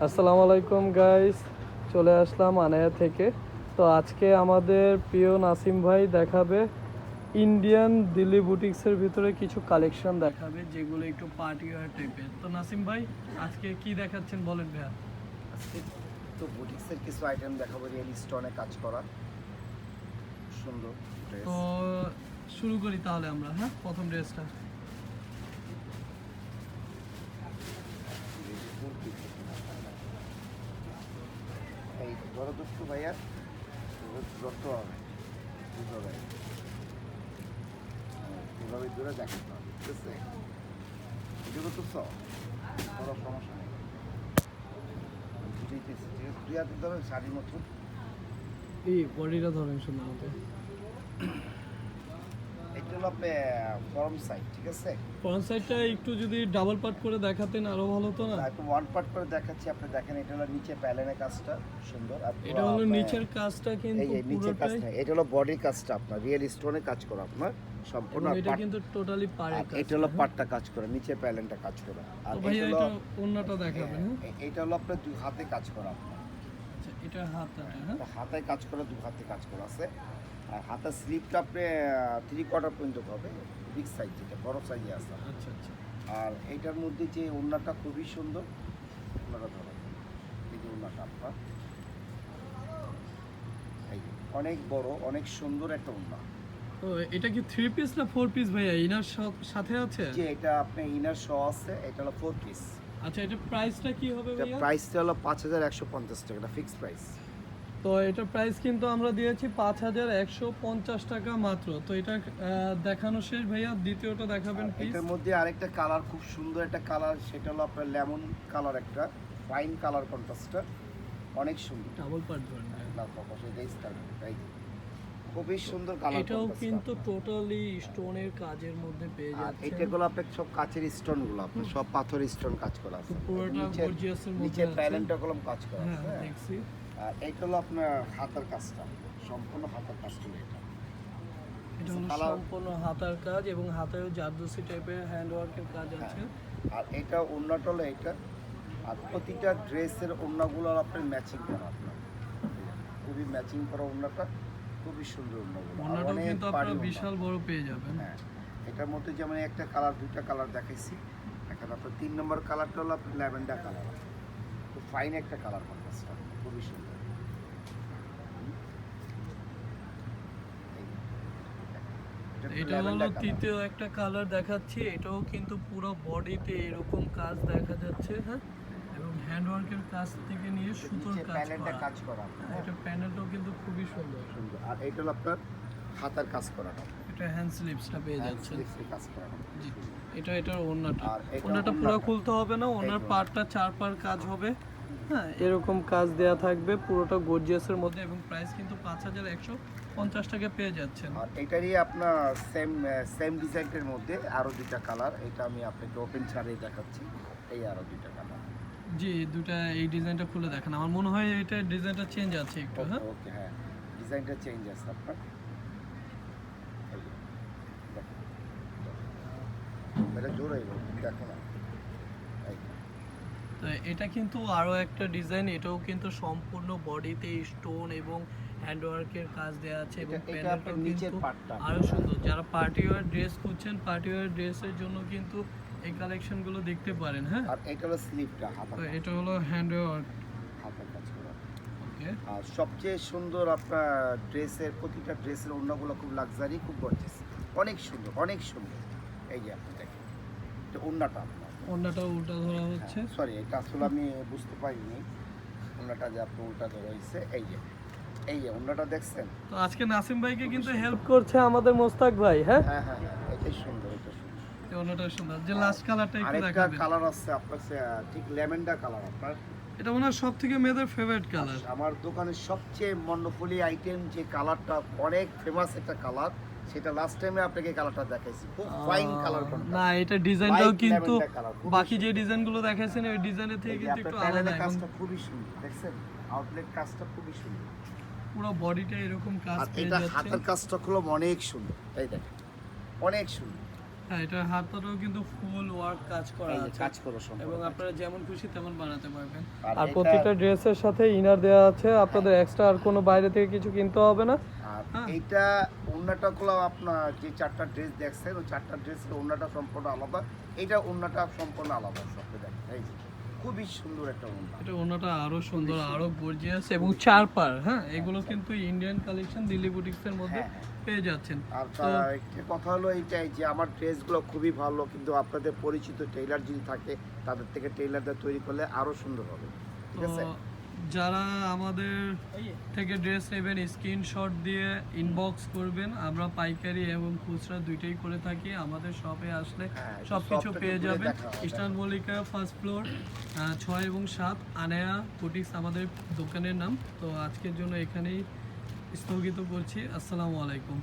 আসসালামু আলাইকুম গাইস, চলে আসলাম আনায়া থেকে। তো আজকে আমাদের প্রিয় নাসিম ভাই দেখাবে ইন্ডিয়ান দিল্লি বুটিক্সের ভিতরে কিছু কালেকশন দেখাবে, যেগুলো একটু পার্টি ওয়্যার টাইপের। তো নাসিম ভাই, আজকে কি দেখাচ্ছেন বলেন ভাইয়া। আজকে তো বুটিক্সের কিছু আইটেম দেখাবো, রিয়েল স্টোনে কাজ করা সুন্দর ড্রেস। তো শুরু করি তাহলে আমরা। হ্যাঁ, প্রথম ড্রেসটা। এই ধরো দুটো ভাইয়া, ধরতে হবে দুটো এভাবে দূরে দেখাতে হবে, ঠিক আছে? এগুলো তো সব বড় সমস্যা নেই, বুঝেইতেছি, ঠিক আছে? দুই হাতে ধরো শাড়ির মতো। এই বডিটা ধরেন সুন্দর মতো। এটা হলো ফর্ম সাইড, ঠিক আছে? ফ্রন্ট সাইডটা একটু যদি ডাবল পার্ট করে দেখাতেন আরো ভালো হতো না? একটু ওয়ান পার্ট করে দেখাচ্ছি, আপনি দেখেন। এটা হলো নিচে প্যালেনের কাজটা সুন্দর, আর এটা হলো নিচের কাজটা, কিন্তু এই যে নিচের পুরোটাই কাজটা, এটা হলো বডির কাজটা আপনার রিয়েল স্টোনে কাজ করা আপনার সম্পূর্ণ। আর এটা কিন্তু টোটালি পাড়ের কাজ। এটা হলো পাটটা কাজ করা, নিচে প্যালেনটা কাজ করা। আর তো ভাই এটা এটা হলো অন্যটা দেখাবেন। হ্যাঁ, এটা হলো আপনার দুই হাতে কাজ করা আপনার। আচ্ছা, এটা হাতটা। হ্যাঁ, এটা হাতে কাজ করা, দু হাতে কাজ করা আছে। আর হাতের স্লিপটা আপনি 3/4 পর্যন্ত হবে, বিগ সাইজ, যেটা বড় সাইজে আছে। আচ্ছা আচ্ছা। আর এইটার মধ্যে যে ওড়নাটা খুবই সুন্দর, ওড়নাটা ধরো, এই যে ওড়নাটা আপনার, এই যে অনেক বড়, অনেক সুন্দর একটা ওড়না। তো এটা কি 3 পিস না 4 পিস ভাইয়া? ইনার সাথে আছে? যে এটা আপনি ইনার শো আছে, এটা হলো 4 পিস। আচ্ছা, এটা প্রাইসটা কি হবে এটা ভাইয়া? প্রাইসটা হলো 5150 টাকা, এটা ফিক্সড প্রাইস। তো এটা প্রাইস কিন্তু আমরা দিয়েছি 5150 টাকা মাত্র। তো এটা দেখানো শেষ ভাইয়া, দ্বিতীয়টা দেখাবেন প্লিজ। এটার মধ্যে আরেকটা কালার, খুব সুন্দর একটা কালার, সেটা হলো আপনার লেমন কালার, একটা ফাইন কালার কন্ট্রাস্টটা, অনেক সুন্দর। ডাবল পার্ট ধরেন। না কপাসে দেই স্টার, তাই খুবই সুন্দর কালার। এটাও কিন্তু টোটালি স্টোনের কাজের মধ্যে পেয়ে আর যাচ্ছে। এটাগুলো আপনার সব কাচের স্টোনগুলো, আপনার সব পাথরের স্টোন কাজ করা আছে। পুরোটা গর্জিয়াসের মধ্যে নিচে আছে। প্যালেনটা কলম কাজ করা হ্যাঁ, আছে। দেখছি। আর এটা হলো আপনার হাতের কাজটা, সম্পূর্ণ হাতের কাজটা এটা। এটা হলো কালার, সম্পূর্ণ হাতার কাজ এবং হাতেও জারদোসি টাইপের হ্যান্ড ওয়ার্কের কাজ আছে। আর এটা ওড়নাটা হলো এটা। আর প্রতিটা ড্রেসের ওড়নাগুলো আপনার ম্যাচিং করা, আপনার খুবই ম্যাচিং করা ওড়নাটা, খুবই সুন্দর ওড়নাগুলো। আর ওনাটাও অনেক কিন্তু পাড়ি আপনারা ওড়না। বিশাল বড় পেয়ে যাবেন। হ্যাঁ, এটার মধ্যে যেমন একটা কালার, দুইটা কালার দেখাইছি। এখন আপনার 3 নম্বর কালারটা হলো আপনার ল্যাভেন্ডার কালার, খুব ফাইন একটা কালার কন্ট্রাস্টটা, খুবই সুন্দর। এটা হলো তৃতীয় একটা কালার দেখাচ্ছি। এটাও কিন্তু পুরো বডিতে এরকম কাজ দেখা যাচ্ছে। হ্যাঁ, এবং হ্যান্ড ওয়ার্কের কাজ থেকে নিয়ে সুতোর কাজ প্যানেলটা করা। কাজ করা, হ্যাঁ, এটা প্যানেলটাও কিন্তু খুবই সুন্দর। সুন্দর। আর এটা হলো আপনার হাতার কাজ করাটা, এটা হ্যান্ড স্লিভসটা পেয়ে যাচ্ছে। কাজ করাটা। জি, এটার ওড়নাটা। আর এটা ওড়নাটা পুরো ওড়নাটা। খুলতে হবে না, ওনার একদম। পার্টটা 4 পার কাজ হবে। হ্যাঁ, এরকম কাজ দেয়া থাকবে পুরোটা গর্জিয়াসের মধ্যে, এবং প্রাইস কিন্তু 5150 টাকা পেয়ে যাচ্ছেন। আর এটারই আপনার সেম ডিজাইনের মধ্যে আরো দুইটা কালার, এটা আমি আপনাকে ওপেন ছাড়েই দেখাচ্ছি। এই আরো দুইটা কালার। জি, দুটা এই ডিজাইনটা খুলে দেখেন। আমার মনে হয় এটা ডিজাইনটা চেঞ্জ আছে একটু। হ্যাঁ, ওকে, হ্যাঁ, ডিজাইনটা চেঞ্জ আছে আপনার। এই যে, দেখেন। এটা জোরে দেখো না, এই যে। তো এটা কিন্তু আরো একটা ডিজাইন। এটাও কিন্তু সম্পূর্ণ বডিতে স্টোন এবং হ্যান্ড ওয়ার্কের কাজ দেওয়া আছে, এবং এটা প্যানেলটাও আপনার নিচের কিন্তু পার্টটা আরো সুন্দর। যারা পার্টি ওয়্যার ড্রেস খুঁজছেন, পার্টি ওয়্যার ড্রেসের জন্য কিন্তু এই কালেকশনগুলো দেখতে পারেন। হ্যাঁ, আর এটা হলো স্লিভটা, তো এটা হলো হ্যান্ড ওয়ার্ক। হাতের কাজ করা। ওকে, আর সবচেয়ে সুন্দর আপনার ড্রেসের, প্রতিটা ড্রেসের ওড়নাগুলো খুব লাক্সারি, খুব গর্জিয়াস, অনেক সুন্দর, অনেক সুন্দর। এই যে আপনি দেখেন, এটা ওড়নাটা আপনার। ওড়নাটা উল্টা ধরা হচ্ছে। সরি, এটা আসলে আমি বুঝতে পারিনি, ওড়নাটা যে আপনি উল্টা ধরা হয়েছে। এই যে, এই যে ওড়নাটা দেখছেন। তো আজকে নাসিম ভাইকে কিন্তু হেল্প করছে আমাদের মোস্তাক ভাই। হ্যাঁ, হ্যাঁ হ্যাঁ হ্যাঁ, এটাই সুন্দর, এটা সুন্দর। এই ওড়নাটা সুন্দর। যে লাস্ট কালারটা একটু আরেকটা দেখাবেন। কালার আছে আপনার, ঠিক ল্যাভেন্ডার কালার আপনার। এটা মনে হয় সবথেকে মেয়েদের ফেভারিট কালার। আমার দোকানের সবচেয়ে মনোপলি আইটেম যে কালারটা, অনেক ফেমাস একটা কালার, সেটা লাস্ট টাইমে আপনাকে কালারটা দেখাইছি, খুব ফাইন কালার। না, এটা ডিজাইনটাও White কিন্তু lavender color, খুবই বাকি যে সুন্দর। ডিজাইনগুলো দেখাইছেন ওই ডিজাইনের থেকে কিন্তু একটু আলাদা, এবং কাজটা খুবই সুন্দর, দেখছেন আউটলেট কাজটা খুবই সুন্দর। পুরো বডিটা এরকম কাজ আর পেয়ে এটা যাচ্ছে। হাতের কাজটা খুব অনেক সুন্দর, এই দেখেন, অনেক সুন্দর। হ্যাঁ, এটা হাতাটাও কিন্তু ফুল ওয়ার্ক কাজ করা এই যে আছে কাজ করো সম্পূর্ণ। এবং আপনারা যেমন খুশি তেমন বানাতে পারবেন। আর আর এটা- প্রতিটা ড্রেসের সাথে ইনার দেওয়া আছে, আপনাদের এক্সট্রা আর কোনো বাইরে থেকে কিছু কিনতে হবে না। আর হ্যাঁ। এইটা ওড়নাটা গুলো আপনার যে 4টা ড্রেস দেখছেন ওই 4টা ড্রেসের ওড়নাটা সম্পূর্ণ আলাদা, এইটা ওড়নাটা সম্পূর্ণ আলাদা সবটা দেখেন। এই যে খুবই সুন্দর একটা ওড়না। এটা ওনাটা আরো সুন্দর, আরো গর্জিয়াস এবং চার পার। হ্যাঁ, এগুলো কিন্তু ইন্ডিয়ান কালেকশন দিল্লি বুটিক্সের মধ্যে হ্যাঁ, হ্যাঁ। পেয়ে যাচ্ছেন। আর তো তার একটা কথা হলো এইটাই যে আমার ড্রেসগুলো খুবই ভালো, কিন্তু আপনাদের পরিচিত টেইলার যদি থাকে তাদের থেকে টেইলারদের তৈরি করলে আরো সুন্দর হবে, ঠিক তো আছে? যারা আমাদের থেকে ড্রেস নেবেন স্ক্রিনশট দিয়ে ইনবক্স করবেন। আমরা পাইকারি এবং খুচরা দুইটাই করে থাকি। আমাদের শপে আসলে হ্যাঁ, সবকিছু শপটা পেয়ে ঘুরে যাবেন। দেখা হবে। ইস্টার্ন মল্লিকা ফার্স্ট ফ্লোর 6 এবং 7 আনায়া বুটিক্স আমাদের দোকানের নাম। তো আজকের জন্য এখানেই স্থগিত করছি। আসসালামু আলাইকুম।